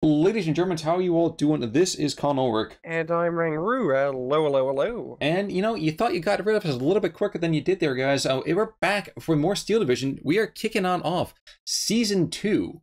Ladies and Germans, how are you all doing? This is Colin Ulrich. And I'm RangRoo. Hello, hello, hello. And, you thought you got rid of us a little bit quicker than you did there, guys. We're back for more Steel Division. We are kicking on off Season 2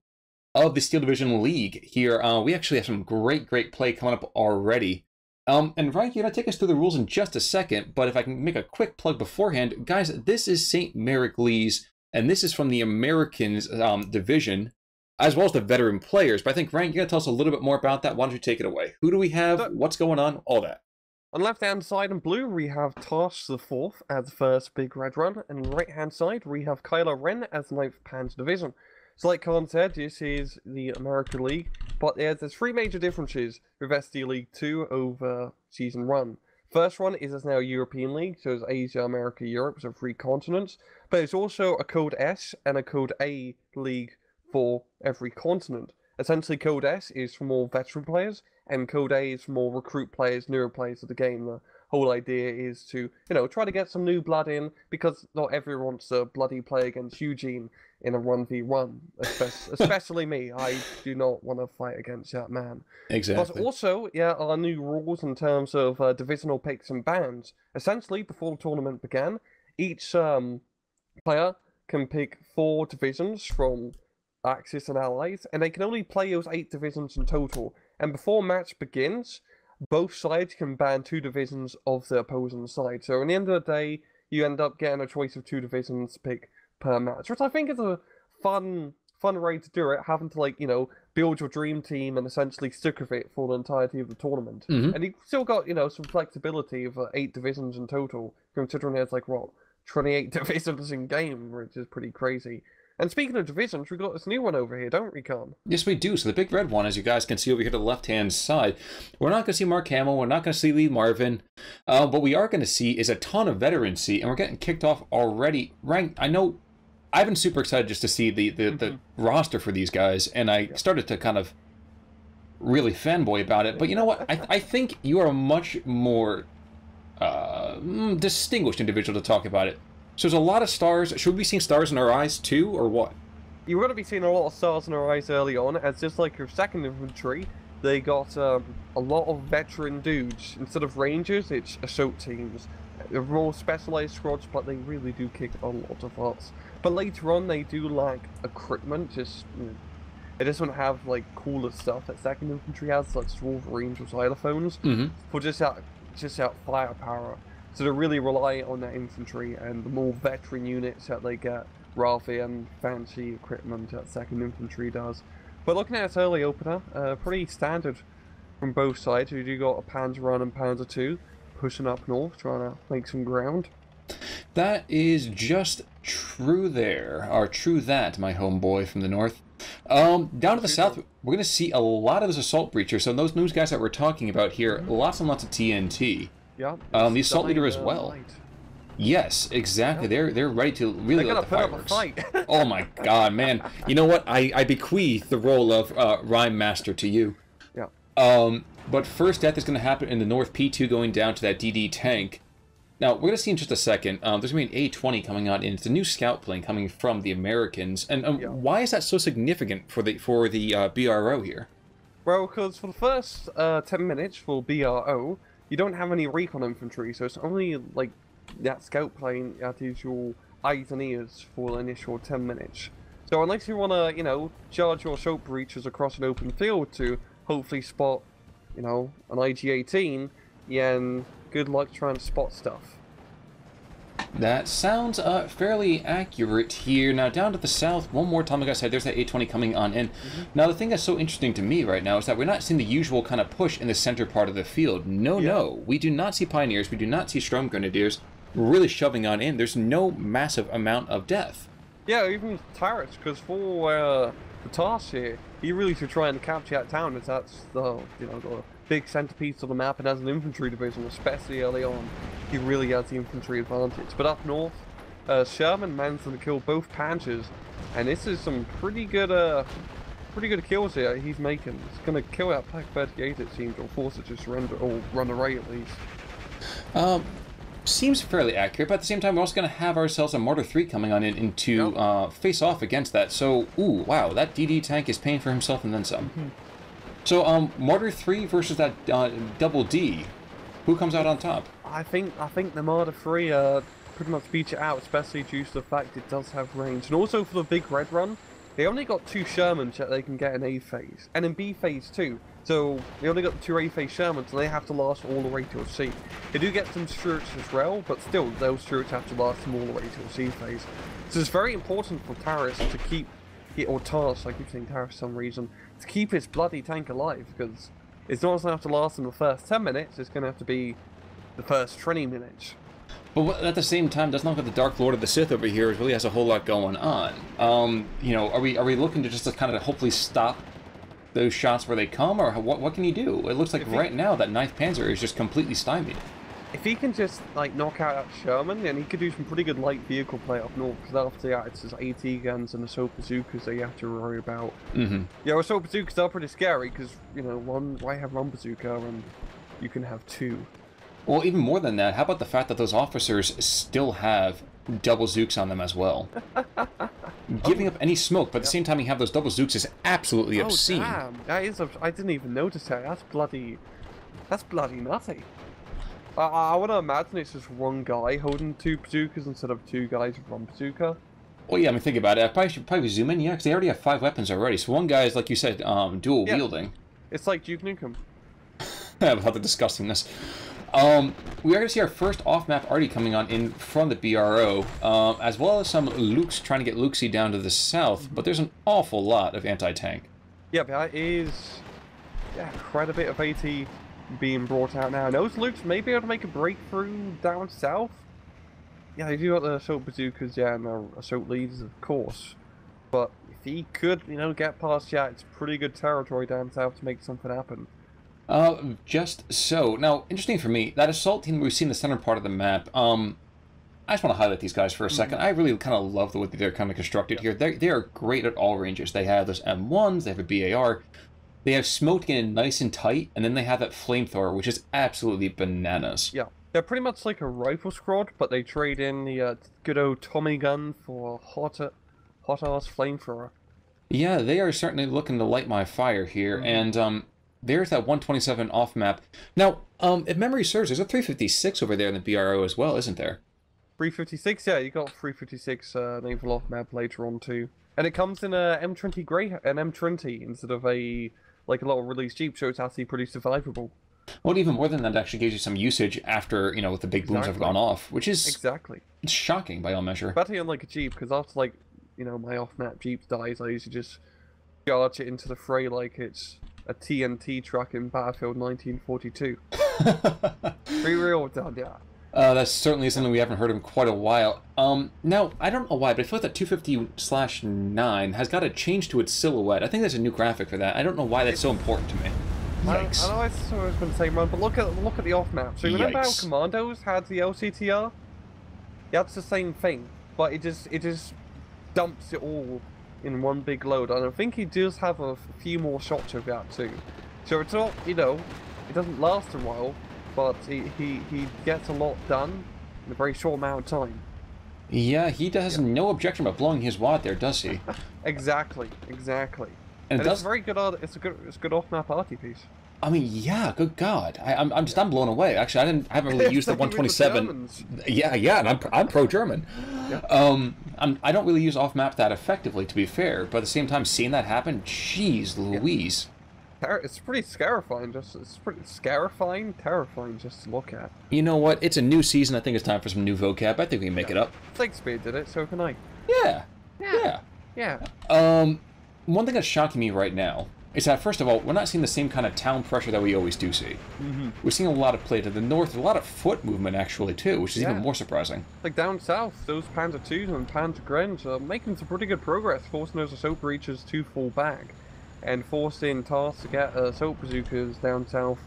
of the Steel Division League here. We actually have some great play coming up already. And Ryan, you're going to take us through the rules in just a second, but if I can make a quick plug beforehand, guys, this is St Mere Eglaise, and this is from the Americans division, as well as the veteran players. But I think, Ryan, you're going to tell us a little bit more about that. Why don't you take it away? Who do we have? What's going on? All that. On the left-hand side in blue, we have Tarsch IV as the first big red run, and on the right-hand side, we have Kylo Ren as the 9th Panzer division. So like Colin said, this is the American League, but there's three major differences with SD League 2 over Season 1. First one is it's now a European League, so it's Asia, America, Europe, so 3 continents, but it's also a Code S and a Code A league for every continent. Essentially, Code S is for more veteran players, and Code A is for more recruit players, newer players of the game. The whole idea is to, try to get some new blood in, because not everyone wants to bloody play against Eugene in a 1v1, especially me. I do not want to fight against that man. Exactly. But also, our new rules in terms of divisional picks and bans. Essentially, before the tournament began, each player can pick 4 divisions from Axis and Allies, and they can only play those 8 divisions in total. And before match begins, both sides can ban 2 divisions of the opposing side. So in the end of the day, you end up getting a choice of 2 divisions to pick per match, which I think is a fun way to do it, having to build your dream team and essentially stick with it for the entirety of the tournament. And you've still got, some flexibility of 8 divisions in total, considering there's 28 divisions in game, which is pretty crazy. And speaking of divisions, we've got this new one over here, don't we, Con? Yes, we do. So the big red one, as you guys can see over here to the left-hand side, we're not going to see Mark Hamill, we're not going to see Lee Marvin. What we are going to see is a ton of veterancy, and we're getting kicked off already. Rank, I know I've been super excited just to see the roster for these guys, and I started to kind of really fanboy about it. But you know what? I think you are a much more distinguished individual to talk about it. So there's a lot of stars. Should we be seeing stars in our eyes too, or what? You're going to be seeing a lot of stars in our eyes early on, as just like your 2nd infantry, they got a lot of veteran dudes. Instead of rangers, it's assault teams. They're more specialized squads, but they really do kick a lot of ass. But later on, they do lack equipment. It doesn't have cooler stuff that 2nd infantry has, like Wolverines or xylophones, for just that firepower. So they really rely on that infantry and the more veteran units that they get rather than fancy equipment that 2nd infantry does. But looking at this early opener, pretty standard from both sides. We do got a Panzer 1 and Panzer 2 pushing up north, trying to make some ground. That is just true there, or true that, my homeboy from the north. Down to the south, we're going to see a lot of those assault breachers. So those news guys that we're talking about here, lots and lots of TNT. Yeah. The assault leader as well. Light. Yes, exactly. Yeah. They're ready to really They're let the gonna put fireworks. up a fight. Oh my God, man! You know what? I bequeath the role of Rhyme Master to you. Yeah. But first death is going to happen in the north. P2 going down to that DD tank. Now we're going to see in just a second. There's going to be an A20 coming on, and it's a new scout plane coming from the Americans. And why is that so significant for the BRO here? Well, because for the first 10 minutes for BRO, you don't have any recon infantry, so it's only that scout plane that is your eyes and ears for the initial 10 minutes. So unless you want to, charge your assault breaches across an open field to hopefully spot, an IG-18, and good luck trying to spot stuff. That sounds fairly accurate here. Now, down to the south, one more time, like I said, there's that A20 coming on in. Now, the thing that's so interesting to me right now is that we're not seeing the usual kind of push in the center part of the field. No. We do not see Pioneers. We do not see Strom Grenadiers really shoving on in. There's no massive amount of death. Yeah, even turrets, because for the Tarsch here, he really should try and capture that town, as that's the big centerpiece of the map, and as an infantry division, especially early on, he really has the infantry advantage. But up north, Sherman managed to kill both Panzers, and this is some pretty good kills here he's making. He's gonna kill that Pack 38, it seems, or force it to surrender, or run away at least. Seems fairly accurate, but at the same time, we're also going to have ourselves a Mortar 3 coming on in to face off against that. So, ooh, wow, that DD tank is paying for himself and then some. So, Martyr 3 versus that Double D. Who comes out on top? I think the Martyr 3 pretty much beat it out, especially due to the fact it does have range. And also for the big red run, they only got 2 Shermans that they can get in A phase. And in B phase too. So they only got the 2 A phase Shermans and they have to last all the way to a C. They do get some Stuarts as well, but still those Stuarts have to last them all the way to a C phase. So it's very important for Tarsch to keep, or Tarsch, I keep saying Tarsch for some reason, to keep his bloody tank alive, because it's not going to have to last in the first 10 minutes, it's going to have to be the first 20 minutes. But at the same time, doesn't look like the Dark Lord of the Sith over here really has a whole lot going on. You know, are we looking to just kind of hopefully stop those shots where they come, or what can you do? It looks like right now that 9th Panzer is just completely stymied. If he can just like knock out that Sherman, then he could do some pretty good light vehicle play up north. Because after that, it's his AT guns and assault bazookas that you have to worry about. Yeah, assault bazookas are pretty scary because you know, why have one bazooka and you can have 2. Well, even more than that, how about the fact that those officers still have double Zooks on them as well? Giving up any smoke, but at the same time you have those double Zooks is absolutely obscene. Damn. That is, I didn't even notice that. That's bloody nutty. I would imagine it's just one guy holding 2 bazookas instead of 2 guys with 1 bazooka. Well, yeah, I mean, think about it. I probably should zoom in, yeah, because they already have 5 weapons already. So one guy is, like you said, dual wielding. It's like Duke Nukem. Without the disgustingness. We are going to see our first off-map already coming on in from the BRO, as well as some Lukes trying to get Lukesy down to the south, but there's an awful lot of anti-tank. Yeah, that is quite a bit of AT being brought out now. And those Lukes may be able to make a breakthrough down south. Yeah, they do got the assault bazookas, yeah, and the assault leaders, of course. But if he could, you know, get past, yeah, it's pretty good territory down south to make something happen. Just so. Now, interesting for me, that assault team we've seen in the center part of the map, I just want to highlight these guys for a second. I really kind of love the way that they're kind of constructed here. They are great at all ranges. They have those M1s, they have a BAR, they have smoke to get in nice and tight, and then they have that flamethrower, which is absolutely bananas. Yeah, they're pretty much like a rifle squad, but they trade in the good old Tommy gun for hot-ass flamethrower. Yeah, they are certainly looking to light my fire here, and there's that 127 off map. Now, if memory serves, there's a 356 over there in the BRO as well, isn't there? 356, yeah, you got 356 naval off map later on too, and it comes in a M20 an M20 instead of a little release Jeep, so it's actually pretty survivable. Well, even more than that, it actually gives you some usage after, you know, with the big booms have gone off, which is shocking by all measure. Better on like a Jeep, because after like, you know, my off map Jeep dies, I usually just charge it into the fray like it's a TNT truck in Battlefield 1942. Be real done, yeah. That's certainly something we haven't heard in quite a while. Now, I don't know why, but I feel like that 250/9 has got a change to its silhouette. I think there's a new graphic for that. I don't know why that's so important to me. Yikes. I know it's always been the same run, but look at the off map. So you remember how Commandos had the LCTR? Yeah, it's the same thing, but it just dumps it all in one big load, and I think he does have a few more shots of that too. So it's not, you know, it doesn't last a while, but he gets a lot done in a very short amount of time. Yeah, he has no objection about blowing his wad there, does he? Exactly. And it's very good. It's a good off-map arty piece. I mean, yeah, good God, I'm blown away. Actually, I haven't really used the 127. Yeah, and I'm pro-German. Yeah. I don't really use off-map that effectively, to be fair. But at the same time, seeing that happen, jeez Louise. Yeah. It's pretty scarifying. Terrifying just to look at. You know what? It's a new season. I think it's time for some new vocab. I think we can make it up. Shakespeare did it, so can I. Yeah. One thing that's shocking me right now is that, first of all, we're not seeing the same kind of town pressure that we always do see. We're seeing a lot of play to the north, a lot of foot movement, actually, too, which is even more surprising. Like down south, those Panzer IIs and Panzer Grens are making some pretty good progress, forcing those assault breaches to fall back, and forcing Tarsch to get assault bazookas down south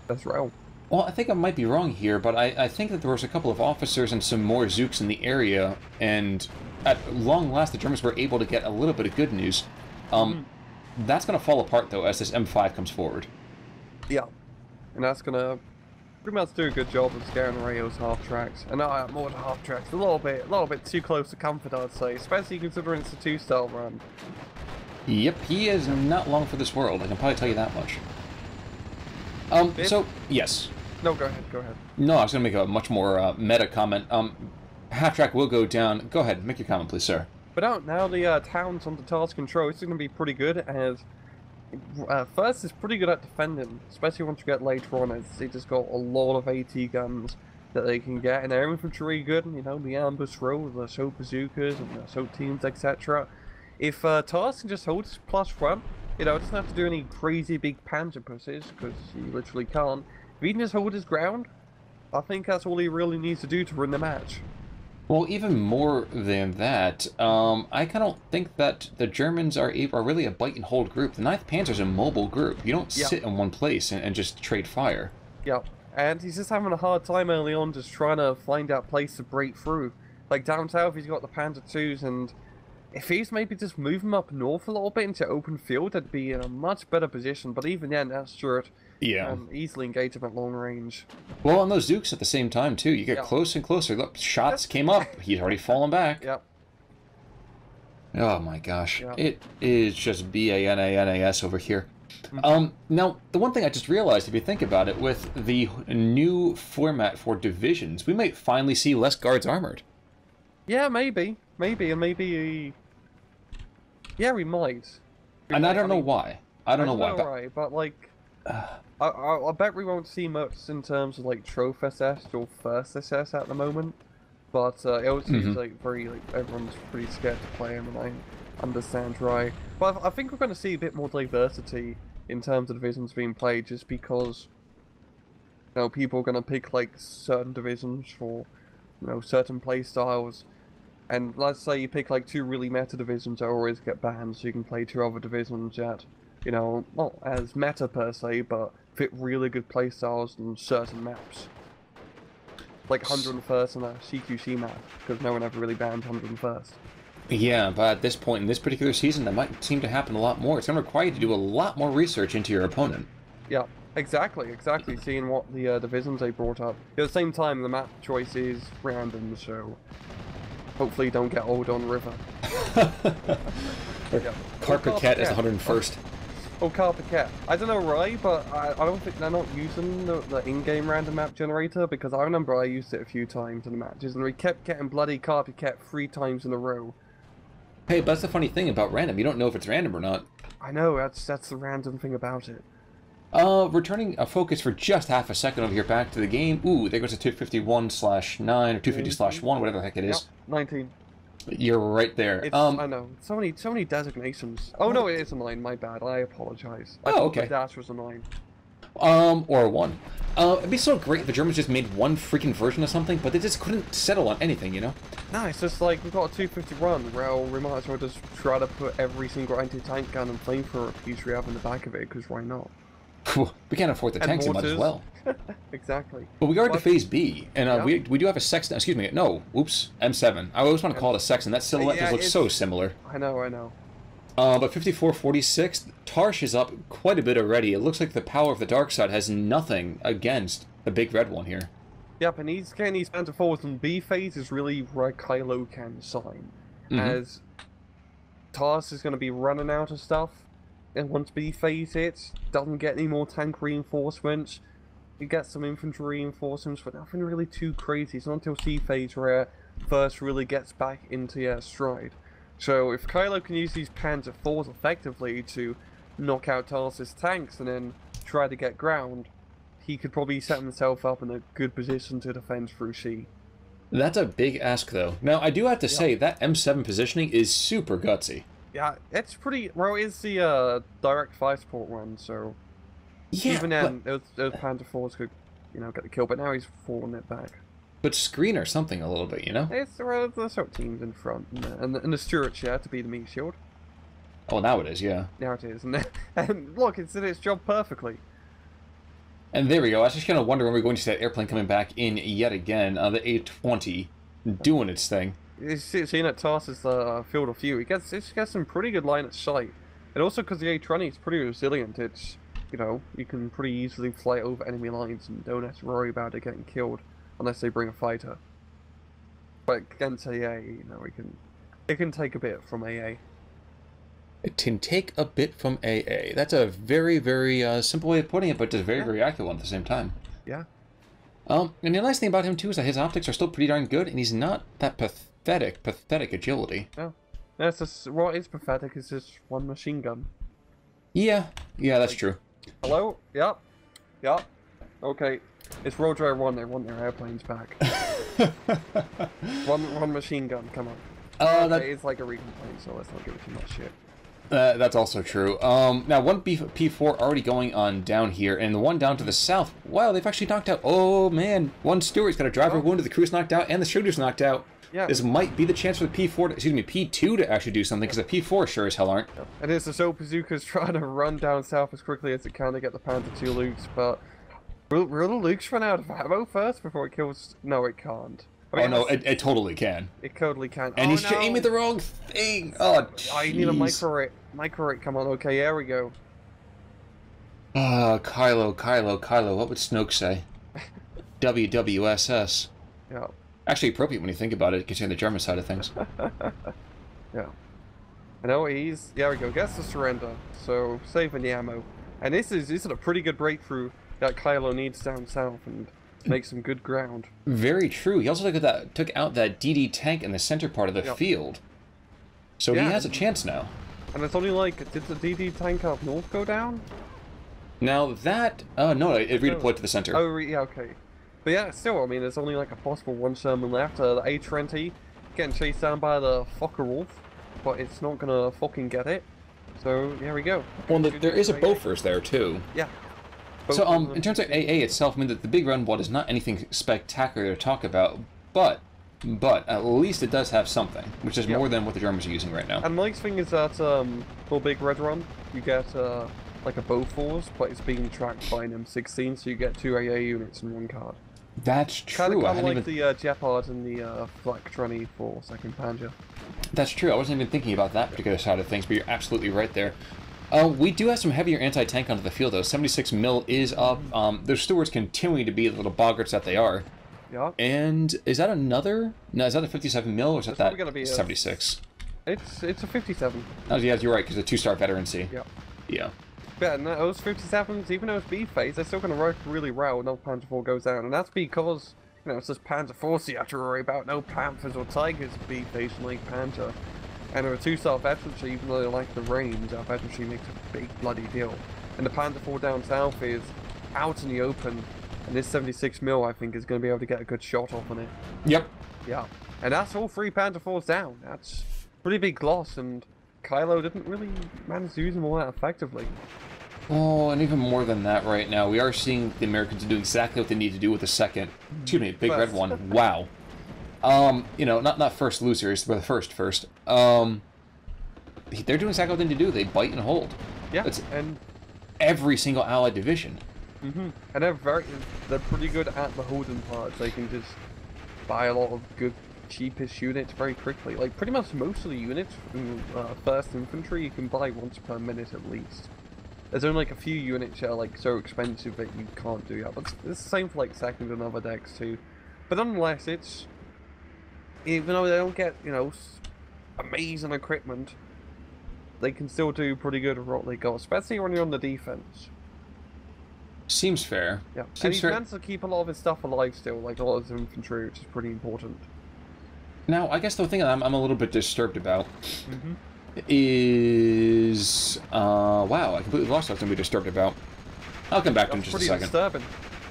as well. Well, I think I might be wrong here, but I think that there was a couple of officers and some more Zooks in the area, and at long last, the Germans were able to get a little bit of good news. That's going to fall apart, though, as this M5 comes forward. Yeah, and that's going to pretty much do a good job of scaring away those half-tracks. And more than half-tracks, a little bit too close to comfort, I'd say, especially considering it's a 2-star run. Yep, he is not long for this world. I can probably tell you that much. So, yes. No, go ahead, go ahead. No, I was going to make a much more meta comment. Half-track will go down. Go ahead, make your comment, please, sir. But now the town's under Tarsch control. It's going to be pretty good, as first is pretty good at defending, especially once you get later on, as they just got a lot of AT guns that they can get, and their infantry good, you know, the ambush row, the assault bazookas, and the assault teams, etc. If Tarsch can just hold his +1, you know, doesn't have to do any crazy big panzer pushes, because he literally can't. If he can just hold his ground, I think that's all he really needs to do to win the match. Well, even more than that, I kind of think that the Germans are really a bite and hold group. The 9th Panzer is a mobile group. You don't sit in one place and just trade fire. Yep, and he's just having a hard time early on just trying to find that place to break through. Like down south, he's got the Panzer IIs, and if he's maybe just move him up north a little bit into open field, that'd be in a much better position. But even then, that's short. Yeah. Easily engage him at long range. Well, and those Zooks at the same time, too. You get closer and closer. Look, shots came up. He's already fallen back. Yep. Oh, my gosh. Yep. It is just BANANAS over here. Now, the one thing I just realized, if you think about it, with the new format for divisions, we might finally see less guards armored. Yeah, maybe. Maybe, and maybe... Yeah, we might. And I don't know why. I don't know why. Right, but like... I bet we won't see much in terms of like Trophy SS or First SS at the moment, but it also seems like everyone's pretty scared to play him, and I understand why. But I think we're going to see a bit more diversity in terms of divisions being played, just because you know people are going to pick like certain divisions for certain play styles, and let's say you pick like 2 really meta divisions that always get banned, so you can play 2 other divisions that, you know, not as meta per se, but fit really good playstyles on certain maps. Like 101st on a CQC map, because no one ever really banned 101st. Yeah, but at this point in this particular season, that might seem to happen a lot more. It's going to require you to do a lot more research into your opponent. Yeah, exactly. Seeing what the divisions they brought up. At the same time, the map choice is random, so hopefully you don't get old on River. Carpet Cat is the 101st. Oh, Carpet Cat. I don't know why, but I don't think they're not using the in-game random map generator, because I remember I used it a few times in the matches, and we kept getting bloody Carpet Cat 3 times in a row. Hey, but that's the funny thing about random. You don't know if it's random or not. I know, that's the random thing about it. Returning a focus for just half a second over here back to the game. Ooh, there goes a 251/9 or 250/1, whatever the heck it is. Yep, 19. You're right there. I know. So many designations. Oh no, it is a 9, my bad. I apologize. I thought okay. the dash was a 9. Or a 1. It'd be so great if the Germans just made one freaking version of something, but they just couldn't settle on anything, you know? No, it's just like, we've got a 251, well, we might as well just try to put every single anti-tank gun and flamethrower piece we have in the back of it, because why not? We can't afford the tanks, so might as well. Exactly. But we are to Phase B, and we do have a Sexton, excuse me, no, oops, M7. I always want to call it a Sexton. That silhouette just looks so similar. I know. But 54-46, Tarsch is up quite a bit already. It looks like the power of the dark side has nothing against the big red one here. Yep, and he's getting these Panzer IVs, and B phase is really where Kylo can shine. As Tarsch is going to be running out of stuff, and once B phase hits, doesn't get any more tank reinforcements. You get some infantry reinforcements, but nothing really too crazy. It's not until C phase where first really gets back into stride. So if Kylo can use these Panzer IVs effectively to knock out Tarsch's tanks and then try to get ground, he could probably set himself up in a good position to defend through C. That's a big ask, though. Now, I do have to say, that M7 positioning is super gutsy. Yeah, it's pretty... Well, it's the direct fire support one, so... Yeah, even then, those Panzer IVs could, get the kill, but now he's falling it back. But screen or something a little bit, you know? It's the assault teams in front, and the Stuart chair to be the meat shield. Oh, now it is, yeah. Now it is, and look, it did its job perfectly. And there we go. I was just kind of wondering when we're going to see that airplane coming back in yet again. The A-20 doing its thing. Seeing that Tarsch is the field of view, it gets some pretty good line of sight. And also because the A-20 is pretty resilient, it's, you can pretty easily fly over enemy lines and don't have to worry about it getting killed unless they bring a fighter. But against AA, it can take a bit from AA. It can take a bit from AA. That's a very, very simple way of putting it, but just a very, very accurate one at the same time. Yeah. And the nice thing about him, too, is that his optics are still pretty darn good, and he's not that pathetic agility. No. That's just, what is pathetic is just one machine gun. Yeah, that's true. Hello? Yep. Okay. It's Road Driver 1, they want their airplanes back. one machine gun, come on. Okay, it's like a recon plane, so let's not give it too much shit. That's also true. Now, one P4 already going on down here, and the one down to the south, wow, they've actually knocked out, oh man, one Stewart's got a driver wounded, the crew's knocked out, and the shooter's knocked out. Yeah. This might be the chance for the P2 to actually do something, because the P4 sure as hell aren't. And it's the Soul Bazooka's trying to run down south as quickly as it can to get the Panther 2 Lukes, but will the Lukes run out of ammo first before it kills? No, it can't. I mean, no, it totally can. It totally can. And he's aiming the wrong thing. Oh, jeez. I need a micro rate. Come on, okay, there we go. Kylo. What would Snoke say? WWSS. Yeah. Actually appropriate when you think about it, considering the German side of things. Yeah. I know he's... There we go. Gets the surrender. So, saving the ammo. And this is a pretty good breakthrough that Kylo needs down south and makes some good ground. Very true. He also took out that DD tank in the center part of the field. So he has a chance now. And it's only like, did the DD tank up north go down? Now that... no, it redeployed to the center. Oh, yeah, okay. But yeah, still, I mean, there's only like a possible one Sherman left. The A-20 getting chased down by the Fokker Wolf, but it's not gonna fucking get it. So, there we go. Well, there is a Bofors there, too. Yeah. So, in terms of AA itself, I mean, the big run wall is not anything spectacular to talk about, but at least it does have something, which is more than what the Germans are using right now. And Mike's thing is that, for Big Red Run, you get, like a Bofors, but it's being tracked by an M16, so you get 2 AA units in one card. That's true. Kind of like the Gepard and the Flak 20 for 2nd Panzer. That's true. I wasn't even thinking about that particular side of things, but you're absolutely right there. We do have some heavier anti-tank onto the field, though. 76 mil is up. Those Stewards continuing to be the little boggarts that they are. Yeah. And is that another? No, is that a 57 mil or is that 76? It's a 57. Oh, yeah, you're right, because the 2-star veterancy. Yeah. Yeah. Yeah, and those 57s, even though it's B-phase, they're still going to work really well when no Panzer IV goes down. And that's because, you know, it's just Panzer IV you have to worry about, no Panthers or Tigers B-phase like Panther. And with a 2-star veterancy, even though they like the range, our veterancy makes a big bloody deal. And the Panther IV down south is out in the open, and this 76 mil, I think, is going to be able to get a good shot off on it. Yep. Yeah. And that's all 3 Panther IVs down. That's a pretty big loss, and Kylo didn't really manage to use them all that effectively. Oh, and even more than that right now, we are seeing the Americans do exactly what they need to do with the second, Big Red one. Wow. You know, not first losers, but first. They're doing exactly what they need to do. They bite and hold. Yeah, that's and every single Allied division. And they're pretty good at the holding parts. They can just buy a lot of good, cheapest units very quickly. Like, pretty much most of the units in 1st Infantry you can buy once per minute at least. There's only like a few units that are like so expensive that you can't do that. But it's the same for like 2nd and other decks too. But nonetheless, it's... Even though they don't get, you know, amazing equipment, they can still do pretty good with what they got, especially when you're on the defense. Seems fair. Yeah, and he tends to keep a lot of his stuff alive still, like a lot of his infantry, which is pretty important. Now, I guess the thing that I'm a little bit disturbed about is... wow, I completely lost what I was going to be disturbed about. I'll come back to him in just a second. That's pretty disturbing.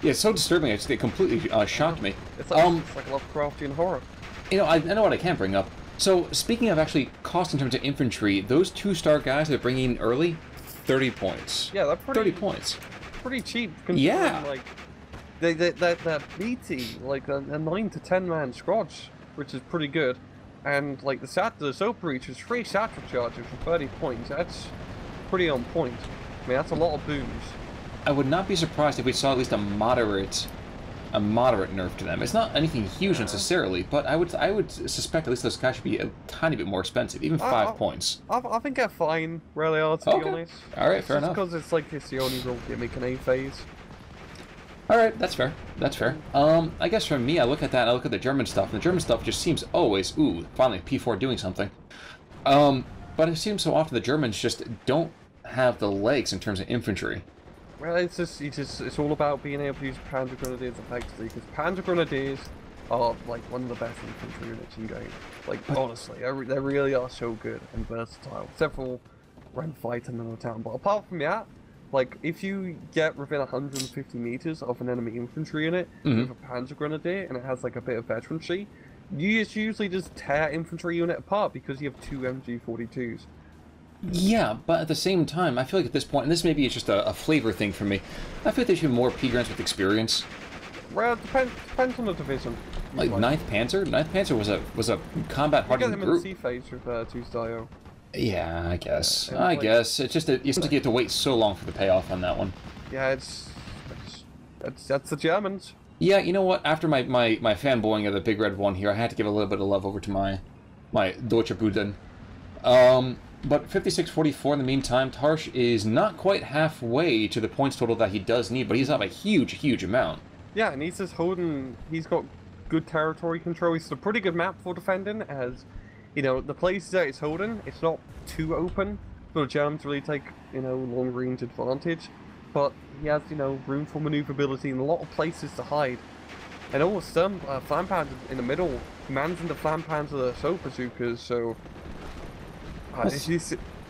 Yeah, it's so disturbing, it completely shocked me. It's like Lovecraftian horror. You know, I know what I can bring up. So, speaking of actually cost in terms of infantry, those 2-star guys they're bringing in early, 30 points. Yeah, they're pretty... 30 points. Pretty cheap. Yeah. Like, that BT, like a 9 to 10 man squad, which is pretty good. And, like, the Soap Breach is 3 satchel charges for 30 points. That's pretty on point. I mean, that's a lot of booms. I would not be surprised if we saw at least a moderate nerf to them. It's not anything huge necessarily, but I would suspect at least those guys should be a tiny bit more expensive, even 5 points. I think they're fine, where they are, to be honest. All right, fair enough. Because it's like it's the only real gimmick in A-phase. All right, that's fair. That's fair. I guess for me, I look at that, and I look at the German stuff, and the German stuff just seems always, ooh, finally P4 doing something. But it seems so often the Germans just don't have the legs in terms of infantry. Well, it's all about being able to use Panzer Grenadiers effectively, because Panzer Grenadiers are like one of the best infantry units in game. Like, honestly, they really are so good and versatile. Except for when fighting in the town. But apart from that, like, if you get within 150 meters of an enemy infantry unit with a Panzer Grenadier and it has like a bit of veterancy, you usually just tear infantry unit apart because you have 2 MG42s. Yeah, but at the same time, I feel like at this point, and this maybe is just a flavor thing for me, I feel like they should have more P-Grants with experience. Well, it depends on the division. Like 9th Panzer? 9th Panzer was a combat hardened group. You get them in the sea phase with 2 Styo. Yeah, I guess. Yeah, I guess. It's just that you have to wait so long for the payoff on that one. Yeah, that's the Germans. Yeah, you know what? After my fanboying of the big red one here, I had to give a little bit of love over to my Deutsche Buden. But 56-44 in the meantime, Tarsch is not quite halfway to the points total that he does need, but he's up a huge amount. Yeah, and he's just holding, he's got good territory control. It's a pretty good map for defending, as, you know, the places that it's holding, it's not too open for the Germans to really take, you know, long-range advantage. But he has, you know, room for maneuverability and a lot of places to hide. And all some flank panzers in the middle, commands into flank panzer assault bazookas, so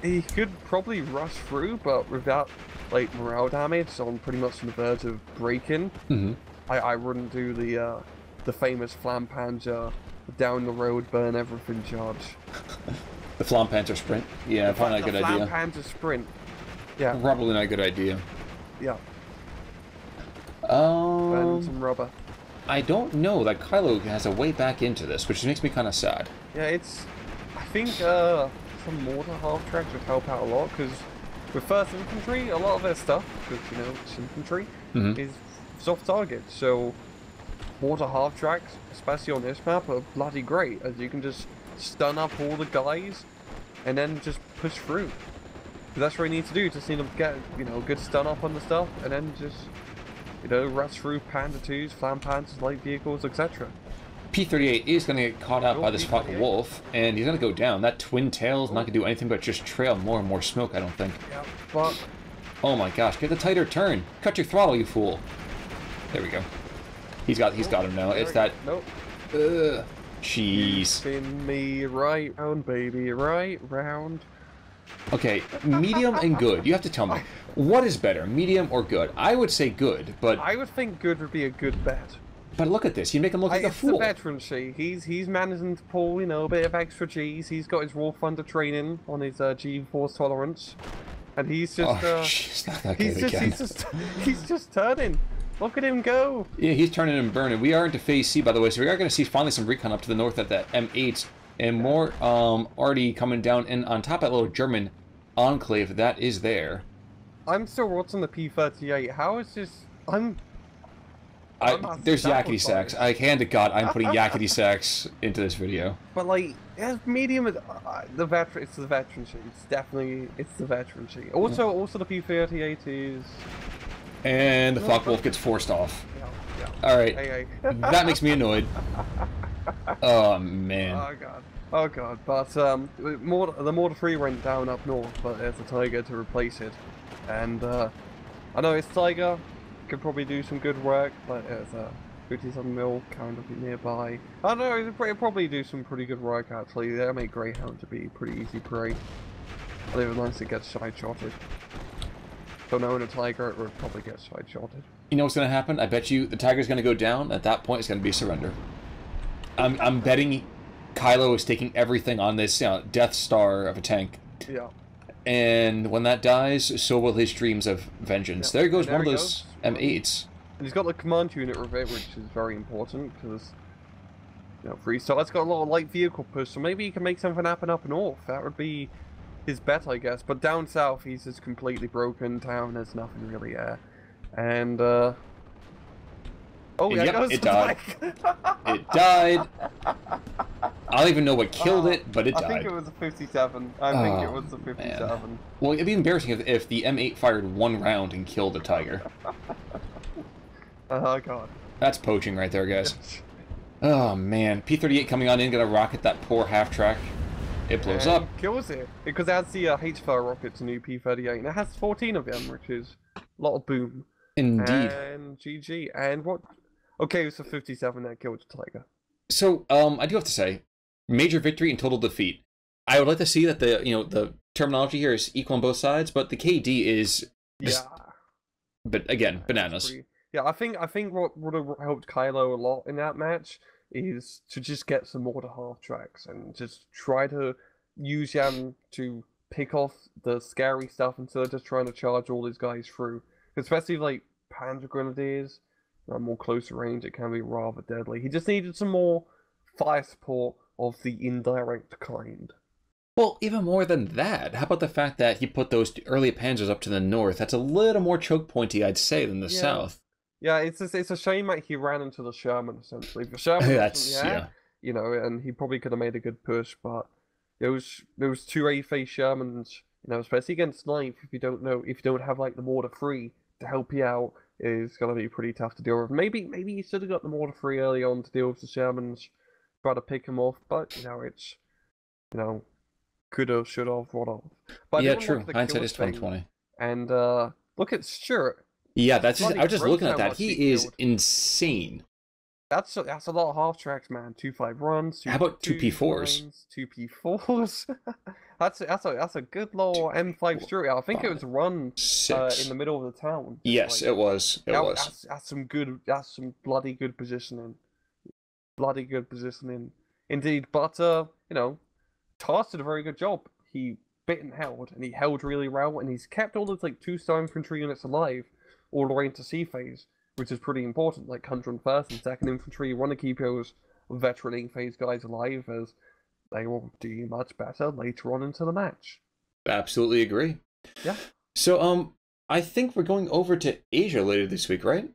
he could probably rush through, but without like morale damage on pretty much on the verge of breaking. I wouldn't do the famous flank panzer down the road, burn everything charge. The flank panzer sprint? Yeah, probably not a good idea. The flank panzer sprint. Yeah. Probably not a good idea. Yeah. Burn some rubber. I don't know that Kylo has a way back into this, which makes me kind of sad. Yeah, it's. I think some mortar half tracks would help out a lot, because with first infantry, a lot of their stuff, because you know it's infantry, is soft target. So mortar half tracks, especially on this map, are bloody great, as you can just stun up all the guys and then just push through. That's what you need to do. Just need to get, you know, good stun up on the stuff, and then just, you know, rush through Panzer 2s, flank panzers, light vehicles, etc. P-38 is going to get caught out by this fucking wolf, and he's going to go down. That twin tail's not going to do anything but just trail more and more smoke, I don't think. Yeah, but... Oh my gosh, get the tighter turn. Cut your throttle, you fool. There we go. He's got him now. It's that... Nope. Jeez. Spin me right round, baby, right round. Okay, medium and good. You have to tell me, what is better, medium or good? I would say good, but... I would think good would be a good bet. But look at this, you make him look like a fool. It's the veterancy. He's managing to pull, you know, a bit of extra G's. He's got his Raw Thunder training on his G-force tolerance. And he's just, he's just turning. Look at him go. Yeah, he's turning and burning. We are into Phase C, by the way, so we are going to see finally some recon up to the north at that M8s. And more already coming down and on top of that little German enclave that is there. I'm still watching the P-38. How is this... there's yakety sacks. I hand to God, I'm putting yakety sacks into this video. But like, yeah, medium is it's the veterancy. It's definitely the veterancy. Also the P-38 is. And the Focke-Wulf gets forced off. Yeah. All right, Hey. That makes me annoyed. Oh man. Oh god. But the Mortar 3 went down up north, but there's a Tiger to replace it, and I know it's Tiger. Could probably do some good work, but there's a 57 mil kind of nearby. I don't know, it'll probably do some pretty good work actually. They'll make Greyhound to be pretty easy prey. But it would nice to get side-shotted. So knowing a Tiger, it would probably get side-shotted. You know what's going to happen? I bet you the Tiger's going to go down. At that point, it's going to be surrender. I'm betting Kylo is taking everything on this, you know, Death Star of a tank. Yeah. And when that dies, so will his dreams of vengeance. Yeah. There goes one of those M8s. And he's got the command unit with it, which is very important, because, you know, Freestar's got a lot of light vehicle push, so maybe he can make something happen up north. That would be his bet, I guess. But down south, he's just completely broken down. There's nothing really there. And, oh, yeah, yep, it died. It died. I don't even know what killed it, but it died. I think it was a 57. I think it was a 57. Man. Well, it'd be embarrassing if the M8 fired one round and killed the Tiger. Oh, God. That's poaching right there, guys. Oh, man. P-38 coming on in, gonna rocket that poor half-track. It blows and up. kills it. Because it has the H-fire rockets, new P-38, and it has 14 of them, which is a lot of boom. Indeed. And GG. And what? Okay, it's a 57 that killed the Tiger. So, I do have to say, major victory and total defeat. I would like to see that the terminology here is equal on both sides, but the KD is just, Yeah. but again, bananas. Yeah, I think what would have helped Kylo a lot in that match is to just get some more to half tracks and just try to use Yam to pick off the scary stuff instead of just trying to charge all these guys through. Especially like Panzer Grenadiers, more closer range, it can be rather deadly. He just needed some more fire support of the indirect kind. Well, even more than that, how about the fact that he put those early panzers up to the north? That's a little more choke pointy, I'd say, than the south. Yeah, it's a shame that he ran into the Sherman, essentially. The Sherman yeah. and he probably could have made a good push, but there was two A-phase Shermans, especially against 9th, if you don't have like the mortar 3 to help you out, is gonna be pretty tough to deal with. Maybe you should have got the mortar 3 early on to deal with the Shermans, try to pick him off, but it's could have, should have, what of. But yeah, true. Hindsight is 2020. And look at Stuart. Yeah, I was just looking at that. He is insane. That's a lot of half tracks, man. 2.5 runs. How about 2P4s? 2P4s. that's a good little M5 Stuart. I think it was run in the middle of the town. Yes, it was. That's some bloody good positioning. Bloody good positioning, indeed. But Tarsch did a very good job. He bit and he held really well, and he's kept all those like 2-star infantry units alive all the way into C phase, which is pretty important. Like 101st and 2nd Infantry, you want to keep those veteran A phase guys alive, as they will do much better later on into the match. Absolutely agree. Yeah. So I think we're going over to Asia later this week, right?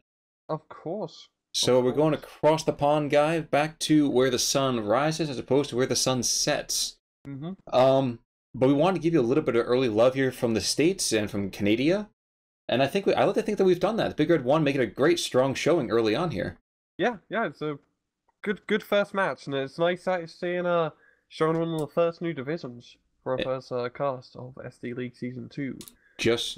Of course. So we're going across the pond, guy, back to where the sun rises as opposed to where the sun sets. Mm-hmm. But we want to give you a little bit of early love here from the States and from Canada. And I like to think that we've done that. Big Red 1 making a great, strong showing early on here. Yeah, it's a good first match. And it's nice seeing showing one of the first new divisions for our first cast of SD League Season 2.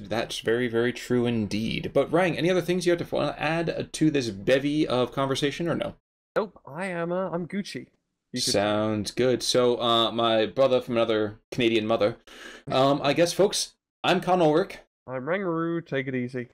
That's very, very true indeed. But Rang, any other things you have to add to this bevy of conversation, or no? Nope, I'm Gucci. Sounds good. So, my brother from another Canadian mother. I guess, folks, I'm Con Ulrich. I'm RangRoo. Take it easy.